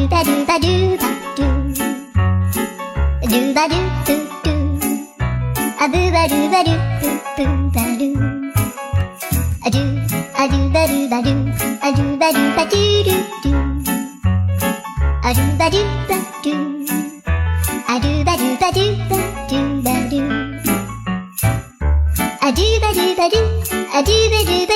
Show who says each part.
Speaker 1: ba do ba do ba do. Do ba do do do. A boo ba do ba do boo boo ba do. A do ba do ba do. A do ba do ba do do do. A do ba do ba do. A do ba do ba do ba do ba do. A do ba do ba do. A do ba do ba